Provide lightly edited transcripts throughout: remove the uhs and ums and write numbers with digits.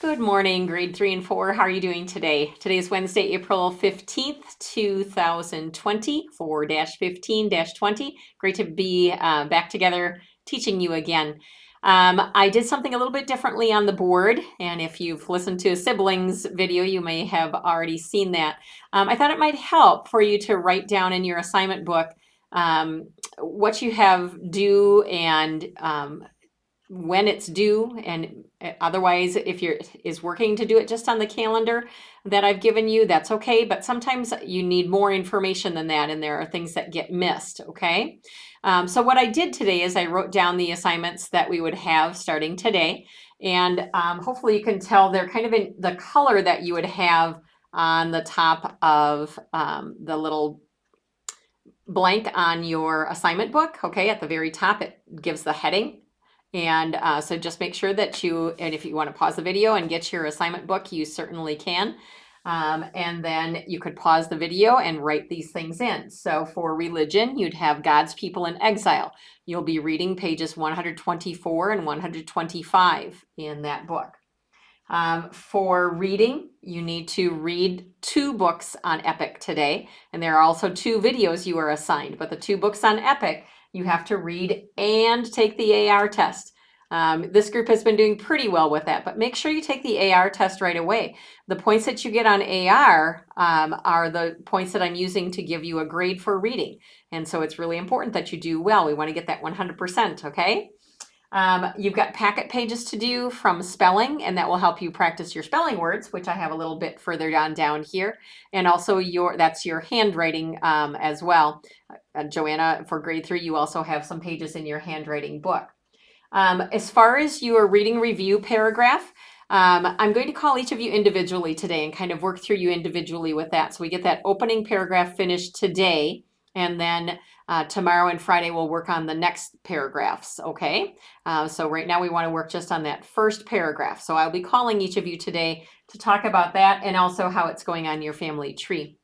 Good morning, grade 3 and 4. How are you doing today? Today is Wednesday, April 15th, 2020, 4-15-20. Great to be back together teaching you again. I did something a little bit differently on the board, and if you've listened to a siblings video, you may have already seen that. I thought it might help for you to write down in your assignment book what you have due and when it's due, and otherwise if you're is working to do it just on the calendar that I've given you, that's okay, but sometimes you need more information than that and there are things that get missed. Okay, so what I did today is I wrote down the assignments that we would have starting today, and hopefully you can tell they're kind of in the color that you would have on the top of the little blank on your assignment book. Okay, at the very top it gives the heading. And so just make sure that and if you want to pause the video and get your assignment book, you certainly can. And then you could pause the video and write these things in. So for religion, you'd have God's people in exile. You'll be reading pages 124 and 125 in that book. For reading, you need to read 2 books on Epic today. And there are also 2 videos you are assigned, but the 2 books on Epic, you have to read and take the AR test. This group has been doing pretty well with that, but make sure you take the AR test right away. The points that you get on AR are the points that I'm using to give you a grade for reading. And so it's really important that you do well. We want to get that 100%, okay? You've got packet pages to do from spelling, and that will help you practice your spelling words, which I have a little bit further down here. And also that's your handwriting as well. Joanna, for grade 3, you also have some pages in your handwriting book. As far as your reading review paragraph, I'm going to call each of you individually today and kind of work through you individually with that. So we get that opening paragraph finished today, and then tomorrow and Friday we'll work on the next paragraphs, okay? So right now we want to work just on that first paragraph. So I'll be calling each of you today to talk about that and also how it's going on your family tree.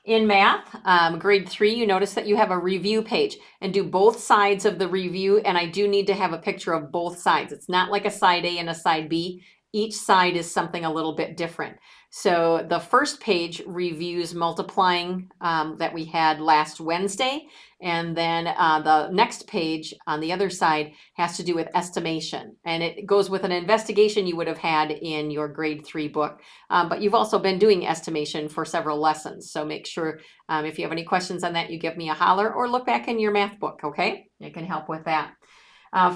In math, grade 3, you notice that you have a review page, and do both sides of the review, and I do need to have a picture of both sides. It's not like a side A and a side B. Each side is something a little bit different. So the first page reviews multiplying that we had last Wednesday, and then the next page on the other side has to do with estimation, and it goes with an investigation you would have had in your grade 3 book. But you've also been doing estimation for several lessons. So make sure if you have any questions on that, you give me a holler or look back in your math book, okay? It can help with that.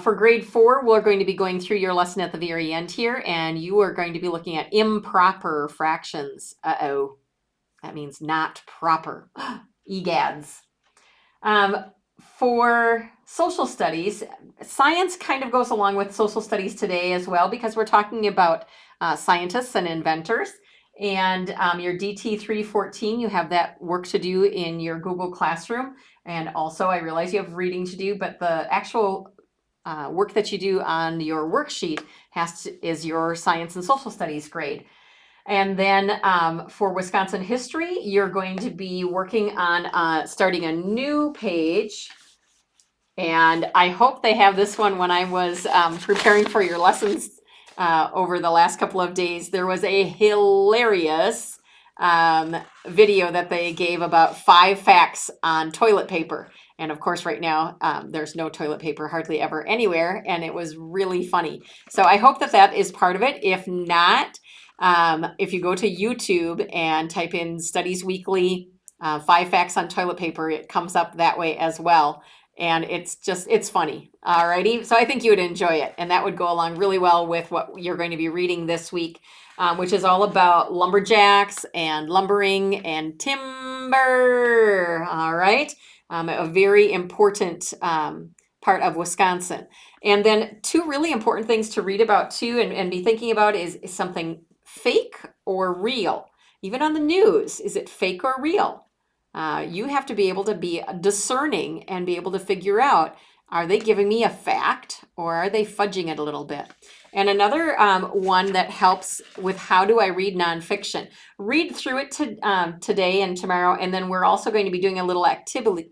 For grade 4, we're going to be going through your lesson at the very end here, and you are going to be looking at improper fractions. Uh-oh, that means not proper. EGADS. For social studies, science kind of goes along with social studies today as well, because we're talking about scientists and inventors. And your DT 314, you have that work to do in your Google Classroom. And also, I realize you have reading to do, but the actual work that you do on your worksheet is your science and social studies grade. And then for Wisconsin history, you're going to be working on starting a new page. And I hope they have this one. When I was preparing for your lessons over the last couple of days, there was a hilarious video that they gave about 5 facts on toilet paper. And of course, right now, there's no toilet paper hardly ever anywhere, and it was really funny. So I hope that is part of it. If not, if you go to YouTube and type in Studies Weekly 5 facts on toilet paper, it comes up that way as well. And it's funny. Alrighty, so I think you would enjoy it, and that would go along really well with what you're going to be reading this week, which is all about lumberjacks and lumbering and timber. All right, a very important part of Wisconsin. And then 2 really important things to read about too, and be thinking about is something fake or real? Even on the news, is it fake or real? You have to be able to be discerning and be able to figure out, are they giving me a fact or are they fudging it a little bit? And another one that helps with how do I read nonfiction. Read through it today and tomorrow, and then we're also going to be doing a little activity,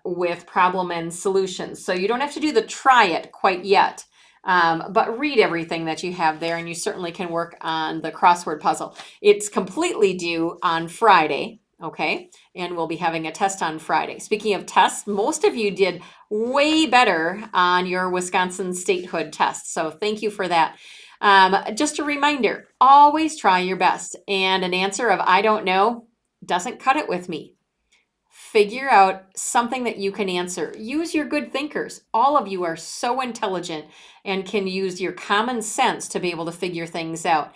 with problem and solutions. So you don't have to do the try it quite yet. But read everything that you have there, and you certainly can work on the crossword puzzle. It's completely due on Friday, okay? And we'll be having a test on Friday. Speaking of tests, most of you did way better on your Wisconsin statehood test, so thank you for that. Just a reminder, always try your best, and an answer of I don't know doesn't cut it with me. Figure out something that you can answer. Use your good thinkers. All of you are so intelligent and can use your common sense to be able to figure things out.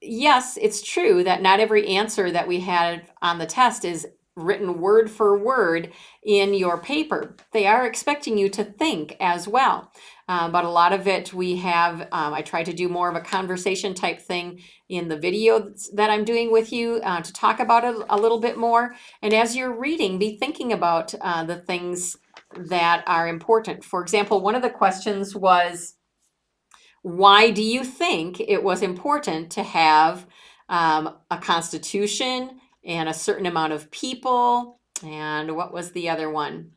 Yes, it's true that not every answer that we had on the test is written word for word in your paper. They are expecting you to think as well. But a lot of it we have, I try to do more of a conversation type thing in the video that I'm doing with you to talk about it a little bit more. And as you're reading, be thinking about the things that are important. For example, one of the questions was, why do you think it was important to have a constitution and a certain amount of people? And what was the other one?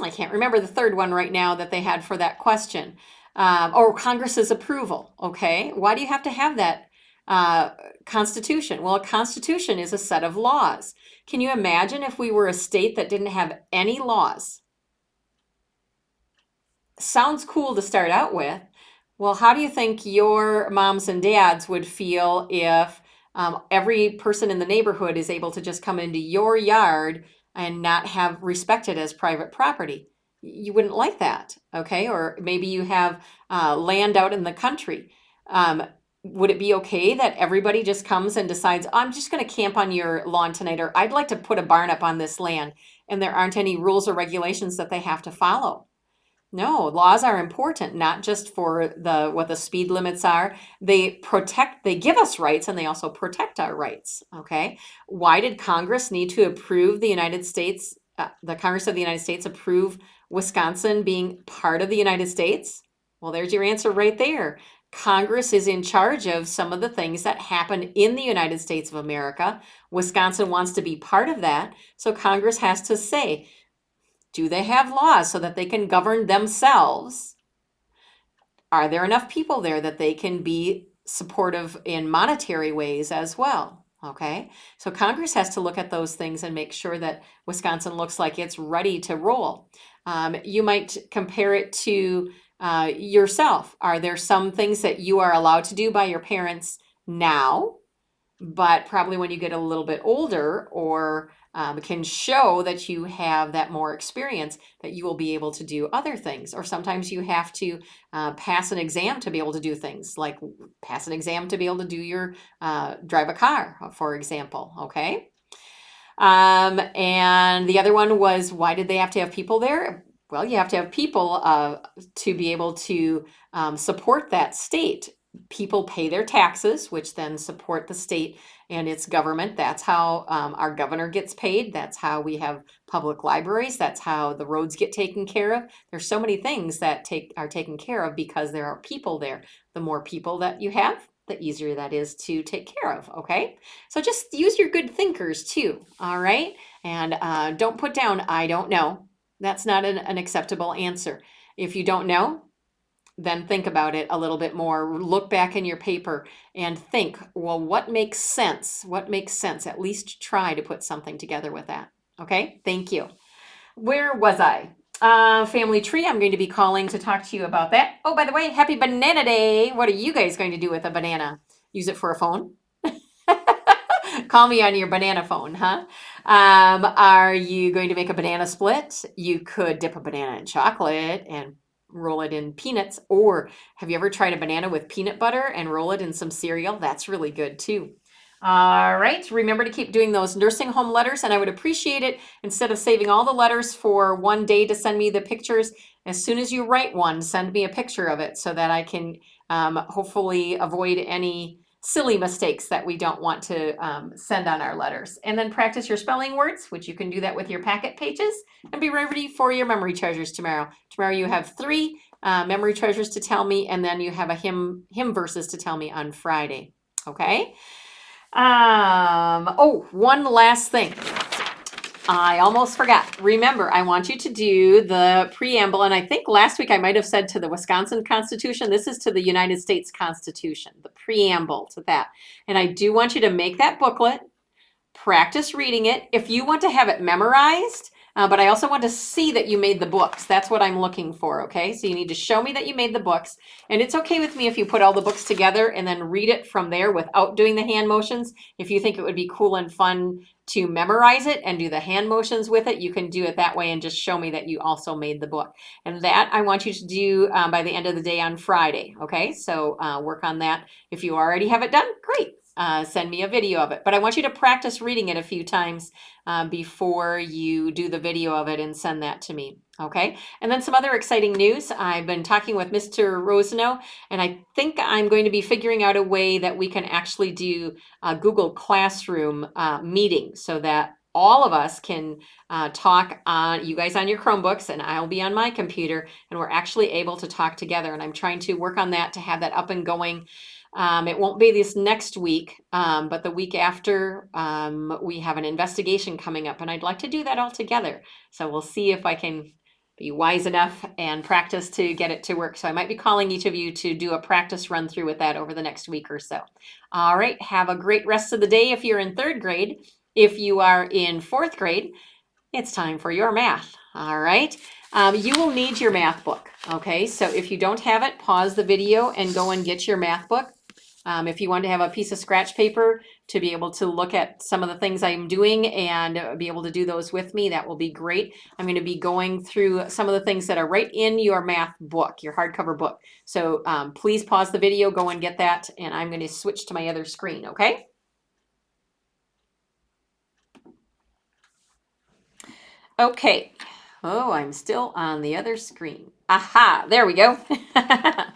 I can't remember the third one right now that they had for that question. Or Congress's approval, okay? Why do you have to have that constitution? Well, a constitution is a set of laws. Can you imagine if we were a state that didn't have any laws? Sounds cool to start out with. Well, how do you think your moms and dads would feel if every person in the neighborhood is able to just come into your yard and not have respected as private property? You wouldn't like that, okay? Or maybe you have land out in the country. Would it be okay that everybody just comes and decides, I'm just going to camp on your lawn tonight, or I'd like to put a barn up on this land, and there aren't any rules or regulations that they have to follow? No, laws are important, not just for what the speed limits are. They give us rights, and they also protect our rights, okay? Why did Congress need to approve the United States, the Congress of the United States approve Wisconsin being part of the United States? Well, there's your answer right there. Congress is in charge of some of the things that happen in the United States of America. Wisconsin wants to be part of that, so Congress has to say, do they have laws so that they can govern themselves? Are there enough people there that they can be supportive in monetary ways as well? Okay, so Congress has to look at those things and make sure that Wisconsin looks like it's ready to roll. You might compare it to yourself. Are there some things that you are allowed to do by your parents now, but probably when you get a little bit older or can show that you have that more experience, that you will be able to do other things? Or sometimes you have to pass an exam to be able to do things, like pass an exam to be able to do your drive a car, for example, okay? And the other one was, why did they have to have people there? Well, you have to have people to be able to support that state. People pay their taxes, which then support the state and its government. That's how our governor gets paid. That's how we have public libraries. That's how the roads get taken care of. There's so many things that are taken care of because there are people there. The more people that you have, the easier that is to take care of, okay? So just use your good thinkers too, all right? And don't put down, I don't know. That's not an acceptable answer. If you don't know, then think about it a little bit more. Look back in your paper and think, well, what makes sense? What makes sense? At least try to put something together with that. Okay, thank you. Where was I? Family tree, I'm going to be calling to talk to you about that. Oh, by the way, happy Banana Day. What are you guys going to do with a banana? Use it for a phone? Call me on your banana phone, huh? Are you going to make a banana split? You could dip a banana in chocolate and roll it in peanuts. Or have you ever tried a banana with peanut butter and roll it in some cereal? That's really good too. All right, remember to keep doing those nursing home letters, and I would appreciate it, instead of saving all the letters for one day to send me the pictures, as soon as you write one, send me a picture of it so that I can hopefully avoid any silly mistakes that we don't want to send on our letters. And then practice your spelling words, which you can do that with your packet pages, and be ready for your memory treasures tomorrow. Tomorrow you have 3 memory treasures to tell me, and then you have a hymn verses to tell me on Friday. Okay? Oh, one last thing. I almost forgot. Remember, I want you to do the preamble, and I think last week I might have said to the Wisconsin Constitution. This is to the United States Constitution, the preamble to that. And I do want you to make that booklet, practice reading it. If you want to have it memorized, but I also want to see that you made the books. That's what I'm looking for, okay? So you need to show me that you made the books. And it's okay with me if you put all the books together and then read it from there without doing the hand motions. If you think it would be cool and fun to memorize it and do the hand motions with it, you can do it that way and just show me that you also made the book. And that I want you to do by the end of the day on Friday, okay? So work on that. If you already have it done, great. Send me a video of it. But I want you to practice reading it a few times before you do the video of it and send that to me. Okay. And then some other exciting news. I've been talking with Mr. Roseno, and I think I'm going to be figuring out a way that we can actually do a Google Classroom meeting so that all of us can talk on, you guys on your Chromebooks and I'll be on my computer, and we're actually able to talk together. And I'm trying to work on that to have that up and going. It won't be this next week, but the week after, we have an investigation coming up, and I'd like to do that all together. So we'll see if I can be wise enough and practice to get it to work. So I might be calling each of you to do a practice run through with that over the next week or so. All right, have a great rest of the day if you're in 3rd grade. If you are in 4th grade, it's time for your math. All right. You will need your math book. Okay. So if you don't have it, pause the video and go and get your math book. If you want to have a piece of scratch paper to be able to look at some of the things I'm doing and be able to do those with me, that will be great. I'm going to be going through some of the things that are right in your math book, your hardcover book. So please pause the video, go and get that, and I'm going to switch to my other screen, okay? Okay. Oh, I'm still on the other screen. Aha, there we go. I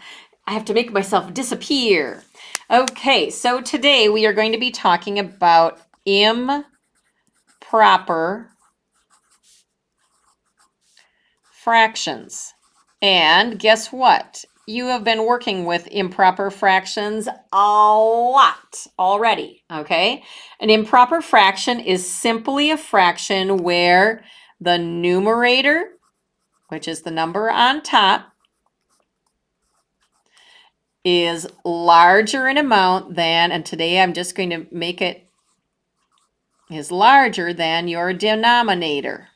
have to make myself disappear. Okay, so today we are going to be talking about improper fractions. And guess what? You have been working with improper fractions a lot already, okay? An improper fraction is simply a fraction where the numerator, which is the number on top, is larger in amount than, and today I'm just going to make it, is larger than your denominator.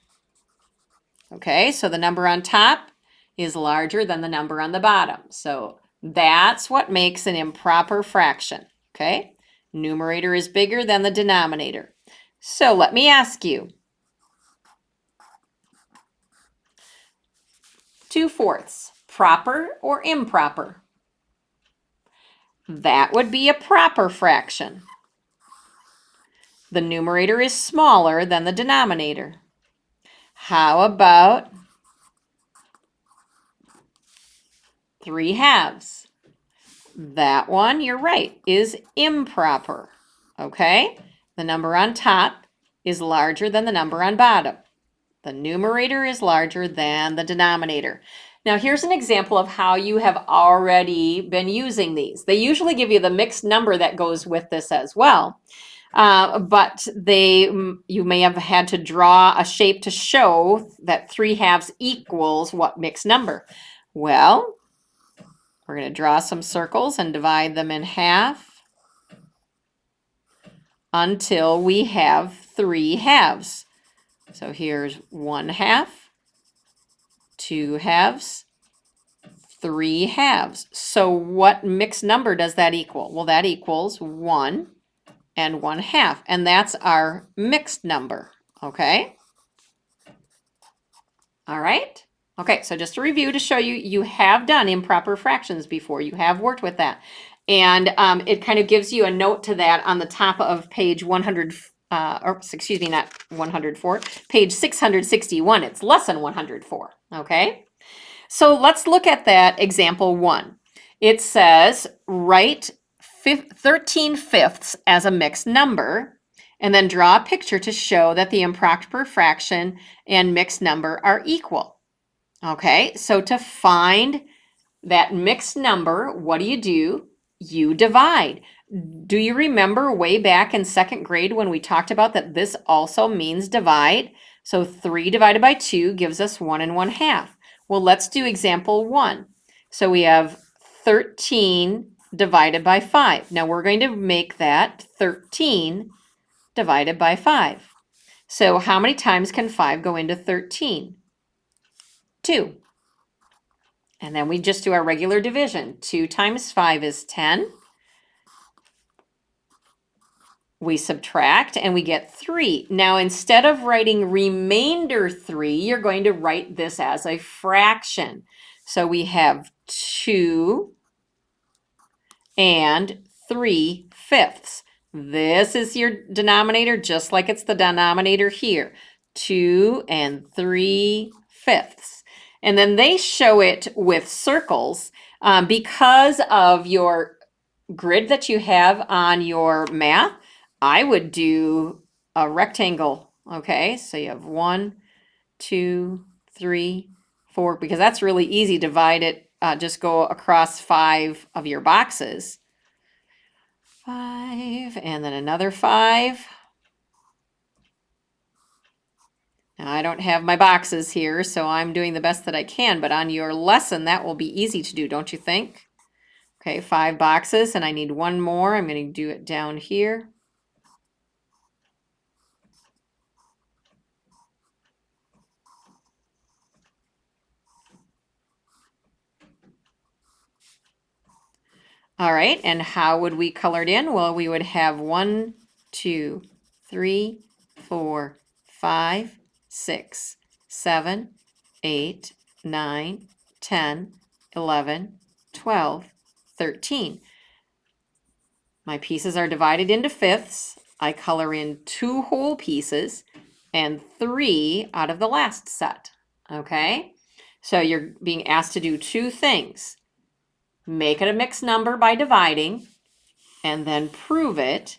Okay, so the number on top is larger than the number on the bottom. So that's what makes an improper fraction. Okay, numerator is bigger than the denominator. So let me ask you, 2/4, proper or improper? That would be a proper fraction. The numerator is smaller than the denominator. How about 3/2? That one, you're right, is improper. Okay? The number on top is larger than the number on bottom. The numerator is larger than the denominator. Now here's an example of how you have already been using these. They usually give you the mixed number that goes with this as well. But you may have had to draw a shape to show that 3/2 equals what mixed number? Well, we're going to draw some circles and divide them in half until we have 3/2. So here's 1/2, 2/2, 3/2. So what mixed number does that equal? Well, that equals 1 and 1/2, and that's our mixed number, okay? All right. Okay, so just a review to show you, you have done improper fractions before. You have worked with that. And it kind of gives you a note to that on the top of page 100, or excuse me, not 104, page 661. It's lesson 104, okay? So let's look at that example 1. It says, write 13/5 as a mixed number, and then draw a picture to show that the improper fraction and mixed number are equal. Okay, so to find that mixed number, what do? You divide. Do you remember way back in second grade when we talked about that this also means divide? So 3 divided by 2 gives us 1 1/2. Well, let's do example 1. So we have 13 divided by 5. Now we're going to make that 13 divided by 5. So how many times can 5 go into 13? 2. And then we just do our regular division. 2 times 5 is 10. We subtract and we get 3. Now, instead of writing remainder 3, you're going to write this as a fraction. So we have 2 and 3/5. This is your denominator, just like it's the denominator here. 2 and 3/5. And then they show it with circles because of your grid that you have on your math. I would do a rectangle. Okay, so you have 1, 2, 3, 4, because that's really easy. Divide it, just go across 5 of your boxes. 5, and then another 5. Now, I don't have my boxes here, so I'm doing the best that I can, but on your lesson, that will be easy to do, don't you think? Okay, 5 boxes, and I need one more. I'm going to do it down here. All right, and how would we color it in? Well, we would have 1, 2, 3, 4, 5, 6, 7, 8, 9, 10, 11, 12, 13. My pieces are divided into fifths. I color in 2 whole pieces and 3 out of the last set. Okay, so you're being asked to do 2 things. Make it a mixed number by dividing, and then prove it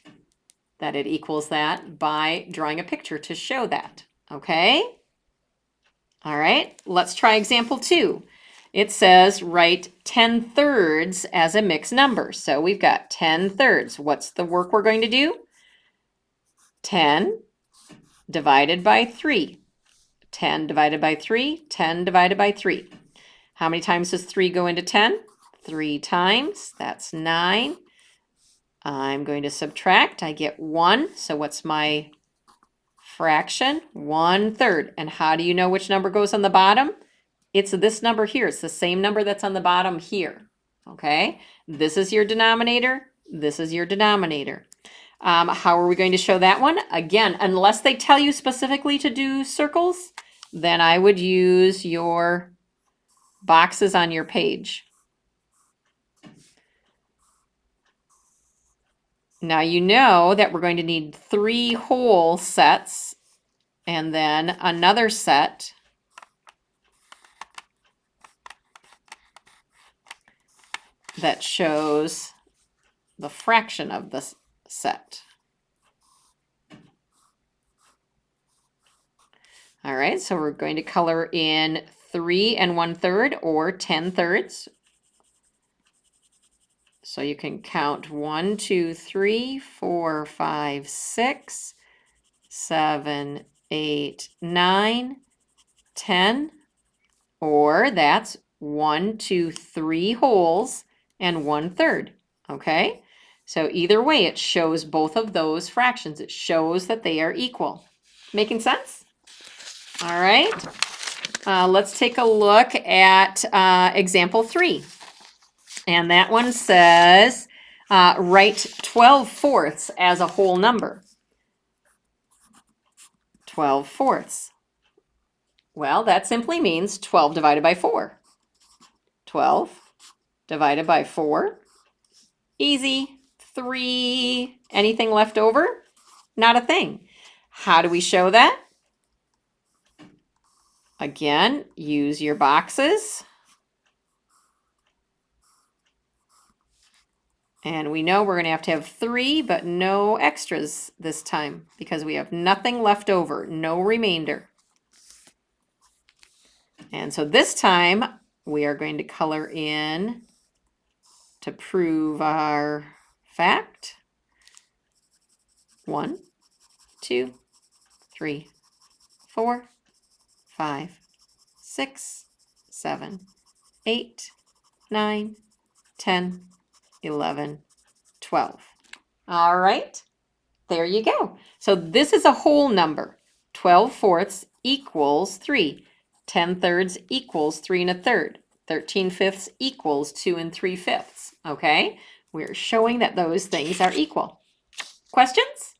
that it equals that by drawing a picture to show that. Okay? All right, let's try example 2. It says write 10/3 as a mixed number. So we've got 10/3. What's the work we're going to do? 10 divided by 3. 10 divided by 3, 10 divided by 3. How many times does 3 go into 10? 3 times. That's 9. I'm going to subtract. I get 1. So what's my fraction? 1/3. And how do you know which number goes on the bottom? It's this number here. It's the same number that's on the bottom here. Okay? This is your denominator. This is your denominator. How are we going to show that one? Again, unless they tell you specifically to do circles, then I would use your boxes on your page. Now you know that we're going to need 3 whole sets and then another set that shows the fraction of the set. All right, so we're going to color in 3 1/3 or 10/3. So you can count 1, 2, 3, 4, 5, 6, 7, 8, 9, 10, or that's 1, 2, 3 wholes and 1/3. Okay, so either way, it shows both of those fractions. It shows that they are equal. Making sense? All right, let's take a look at example 3. And that one says, write 12/4 as a whole number. 12/4. Well, that simply means 12 divided by 4. 12 divided by 4. Easy. 3. Anything left over? Not a thing. How do we show that? Again, use your boxes. And we know we're going to have 3, but no extras this time because we have nothing left over, no remainder. And so this time we are going to color in to prove our fact. 1, 2, 3, 4, 5, 6, 7, 8, 9, 10, 11, 12. All right, there you go. So this is a whole number. 12/4 equals 3. 10/3 equals 3 1/3. 13/5 equals 2 3/5. Okay, we're showing that those things are equal. Questions?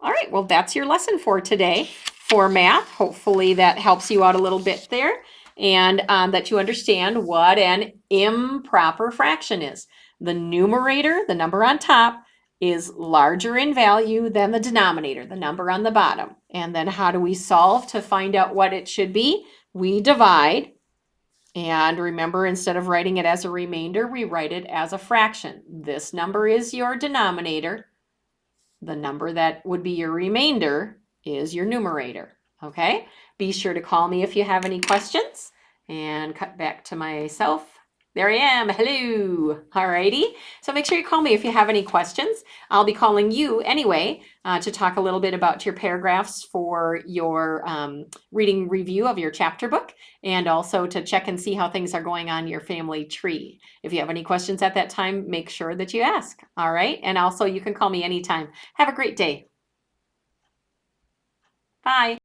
All right, well, that's your lesson for today for math. Hopefully that helps you out a little bit there, and that you understand what an improper fraction is. The numerator, the number on top, is larger in value than the denominator, the number on the bottom. And then how do we solve to find out what it should be? We divide. And remember, instead of writing it as a remainder, we write it as a fraction. This number is your denominator. The number that would be your remainder is your numerator. Okay? Be sure to call me if you have any questions. And cut back to myself. There I am. Hello. Alrighty. So make sure you call me if you have any questions. I'll be calling you anyway to talk a little bit about your paragraphs for your reading review of your chapter book, and also to check and see how things are going on your family tree. If you have any questions at that time, make sure that you ask. All right. And also you can call me anytime. Have a great day. Bye.